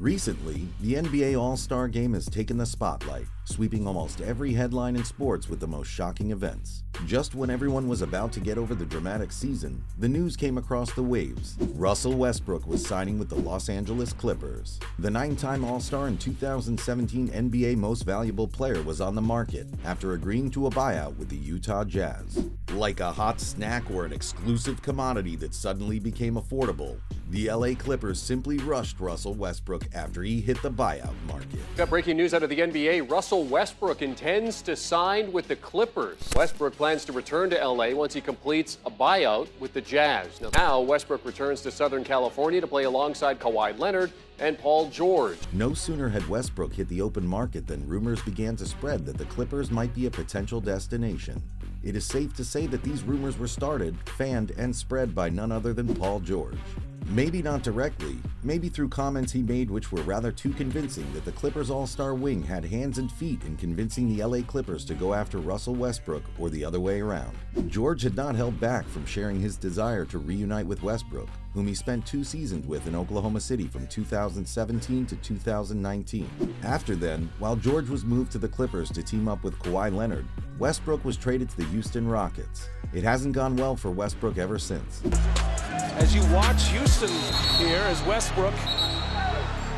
Recently, the NBA All-Star Game has taken the spotlight, sweeping almost every headline in sports with the most shocking events. Just when everyone was about to get over the dramatic season, the news came across the waves. Russell Westbrook was signing with the Los Angeles Clippers. The 9-time All-Star and 2017 NBA Most Valuable Player was on the market after agreeing to a buyout with the Utah Jazz. Like a hot snack or an exclusive commodity that suddenly became affordable, the LA Clippers simply rushed Russell Westbrook after he hit the buyout market. Got breaking news out of the NBA. Russell Westbrook intends to sign with the Clippers. Westbrook plans to return to LA once he completes a buyout with the Jazz. Now Westbrook returns to Southern California to play alongside Kawhi Leonard and Paul George. No sooner had Westbrook hit the open market than rumors began to spread that the Clippers might be a potential destination. It is safe to say that these rumors were started, fanned, and spread by none other than Paul George. Maybe not directly, maybe through comments he made which were rather too convincing that the Clippers All-Star wing had hands and feet in convincing the LA Clippers to go after Russell Westbrook or the other way around. George had not held back from sharing his desire to reunite with Westbrook, whom he spent 2 seasons with in Oklahoma City from 2017 to 2019. After then, while George was moved to the Clippers to team up with Kawhi Leonard, Westbrook was traded to the Houston Rockets. It hasn't gone well for Westbrook ever since. As you watch Houston here as Westbrook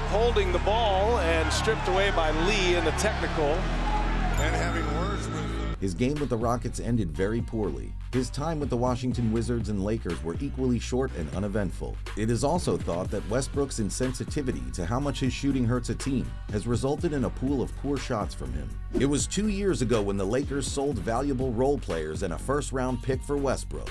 holding the ball and stripped away by Lee in the technical. And having words with his game with the Rockets ended very poorly. His time with the Washington Wizards and Lakers were equally short and uneventful. It is also thought that Westbrook's insensitivity to how much his shooting hurts a team has resulted in a pool of poor shots from him. It was 2 years ago when the Lakers sold valuable role players and a first-round pick for Westbrook.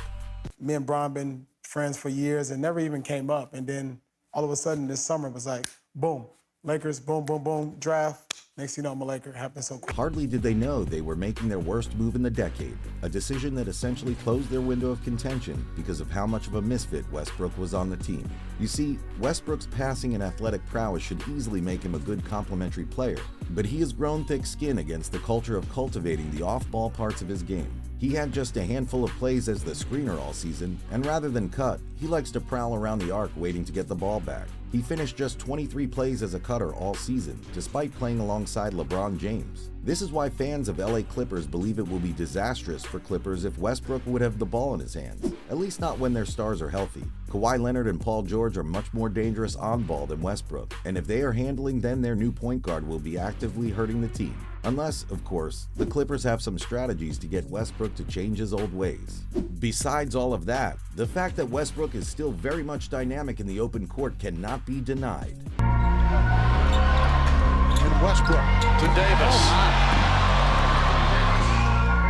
Me and Bron been friends for years and never even came up. And then all of a sudden this summer it was like, boom, Lakers, boom, boom, boom, draft. Next thing you know, I'm a Laker. Happened so quick. Hardly did they know they were making their worst move in the decade, a decision that essentially closed their window of contention because of how much of a misfit Westbrook was on the team. You see, Westbrook's passing and athletic prowess should easily make him a good complementary player, but he has grown thick skin against the culture of cultivating the off-ball parts of his game. He had just a handful of plays as the screener all season, and rather than cut, he likes to prowl around the arc waiting to get the ball back. He finished just 23 plays as a cutter all season, despite playing alongside LeBron James. This is why fans of LA Clippers believe it will be disastrous for Clippers if Westbrook would have the ball in his hands, at least not when their stars are healthy. Kawhi Leonard and Paul George are much more dangerous on ball than Westbrook, and if they are handling, then their new point guard will be actively hurting the team. Unless, of course, the Clippers have some strategies to get Westbrook to change his old ways. Besides all of that, the fact that Westbrook is still very much dynamic in the open court cannot be denied. And Westbrook to Davis.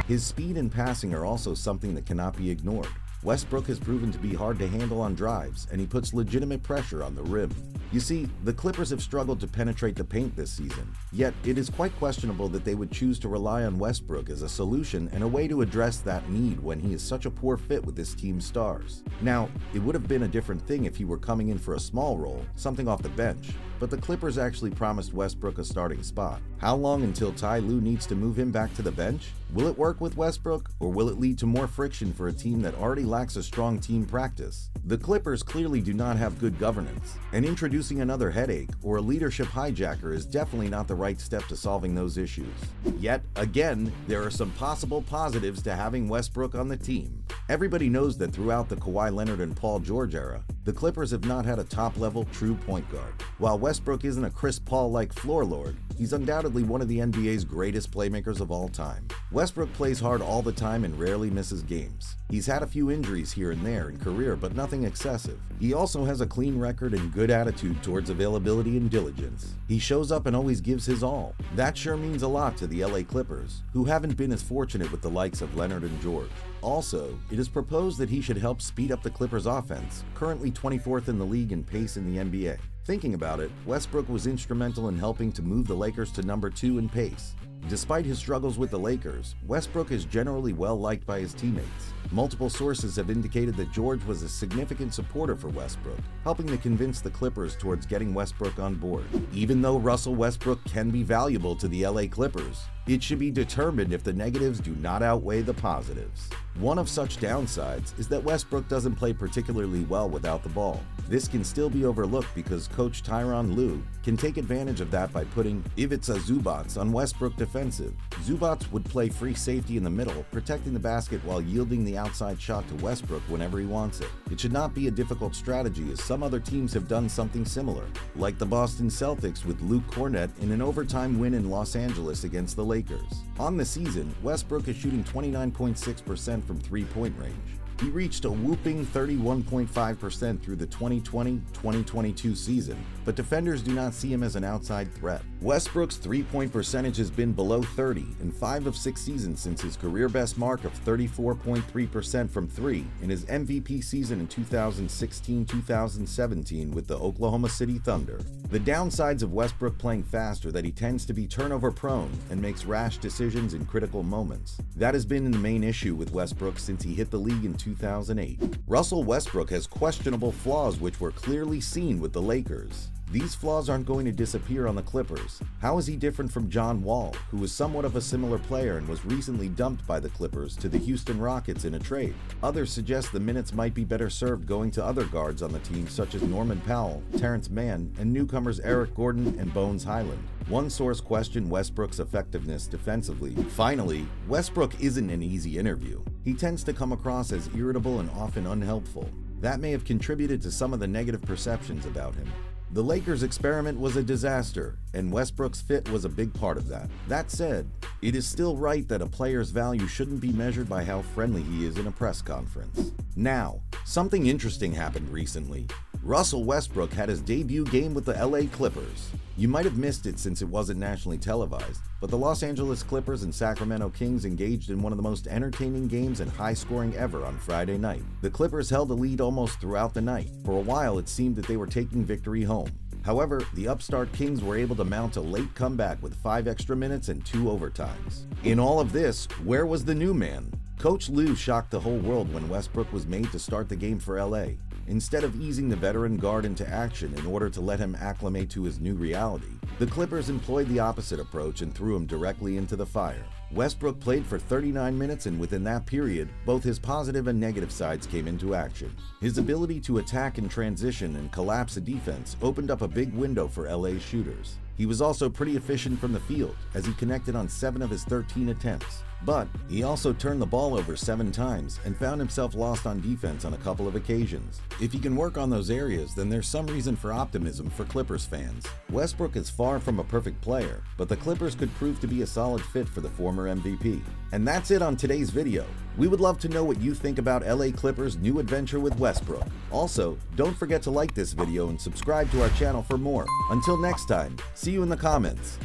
His speed and passing are also something that cannot be ignored. Westbrook has proven to be hard to handle on drives, and he puts legitimate pressure on the rim. You see, the Clippers have struggled to penetrate the paint this season, yet it is quite questionable that they would choose to rely on Westbrook as a solution and a way to address that need when he is such a poor fit with this team's stars. Now, it would have been a different thing if he were coming in for a small role, something off the bench, but the Clippers actually promised Westbrook a starting spot. How long until Ty Lue needs to move him back to the bench? Will it work with Westbrook, or will it lead to more friction for a team that already lacks a strong team practice? The Clippers clearly do not have good governance, and introducing another headache or a leadership hijacker is definitely not the right step to solving those issues. Yet, again, there are some possible positives to having Westbrook on the team. Everybody knows that throughout the Kawhi Leonard and Paul George era, the Clippers have not had a top-level true point guard. While Westbrook isn't a Chris Paul-like floor lord, he's undoubtedly one of the NBA's greatest playmakers of all time. Westbrook plays hard all the time and rarely misses games. He's had a few injuries here and there in career, but nothing excessive. He also has a clean record and good attitude towards availability and diligence. He shows up and always gives his all. That sure means a lot to the LA Clippers, who haven't been as fortunate with the likes of Leonard and George. Also, it is proposed that he should help speed up the Clippers' offense, currently 24th in the league in pace in the NBA. Thinking about it, Westbrook was instrumental in helping to move the Lakers to number 2 in pace. Despite his struggles with the Lakers, Westbrook is generally well liked by his teammates. Multiple sources have indicated that George was a significant supporter for Westbrook, helping to convince the Clippers towards getting Westbrook on board. Even though Russell Westbrook can be valuable to the LA Clippers, It should be determined if the negatives do not outweigh the positives. One of such downsides is that Westbrook doesn't play particularly well without the ball. This can still be overlooked because coach Tyronn Lue can take advantage of that by putting Ivica Zubac on Westbrook defensive. Zubac would play free safety in the middle, protecting the basket while yielding the outside shot to Westbrook whenever he wants it. It should not be a difficult strategy, as some other teams have done something similar, like the Boston Celtics with Luke Kornet in an overtime win in Los Angeles against the Lakers. On the season, Westbrook is shooting 29.6% from three-point range. He reached a whooping 31.5% through the 2020-2022 season, but defenders do not see him as an outside threat. Westbrook's three-point percentage has been below 30 in 5 of 6 seasons since his career best mark of 34.3% from three in his MVP season in 2016-2017 with the Oklahoma City Thunder. The downsides of Westbrook playing fast are that he tends to be turnover-prone and makes rash decisions in critical moments. That has been the main issue with Westbrook since he hit the league in 2008. Russell Westbrook has questionable flaws which were clearly seen with the Lakers. These flaws aren't going to disappear on the Clippers. How is he different from John Wall, who was somewhat of a similar player and was recently dumped by the Clippers to the Houston Rockets in a trade? Others suggest the minutes might be better served going to other guards on the team such as Norman Powell, Terrence Mann, and newcomers Eric Gordon and Bones Highland. One source questioned Westbrook's effectiveness defensively. Finally, Westbrook isn't an easy interview. He tends to come across as irritable and often unhelpful. That may have contributed to some of the negative perceptions about him. The Lakers' experiment was a disaster, and Westbrook's fit was a big part of that. That said, it is still right that a player's value shouldn't be measured by how friendly he is in a press conference. Now, something interesting happened recently. Russell Westbrook had his debut game with the LA Clippers. You might have missed it since it wasn't nationally televised, but the Los Angeles Clippers and Sacramento Kings engaged in one of the most entertaining games and high-scoring ever on Friday night. The Clippers held a lead almost throughout the night. For a while, it seemed that they were taking victory home. However, the upstart Kings were able to mount a late comeback with 5 extra minutes and 2 overtimes. In all of this, where was the new man? Coach Lue shocked the whole world when Westbrook was made to start the game for LA. Instead of easing the veteran guard into action in order to let him acclimate to his new reality, the Clippers employed the opposite approach and threw him directly into the fire. Westbrook played for 39 minutes, and within that period, both his positive and negative sides came into action. His ability to attack in transition and collapse a defense opened up a big window for LA's shooters. He was also pretty efficient from the field, as he connected on 7 of his 13 attempts. But he also turned the ball over 7 times and found himself lost on defense on a couple of occasions. If he can work on those areas, then there's some reason for optimism for Clippers fans. Westbrook is far from a perfect player, but the Clippers could prove to be a solid fit for the former MVP. And that's it on today's video. We would love to know what you think about LA Clippers' new adventure with Westbrook. Also, don't forget to like this video and subscribe to our channel for more. Until next time, see you in the comments.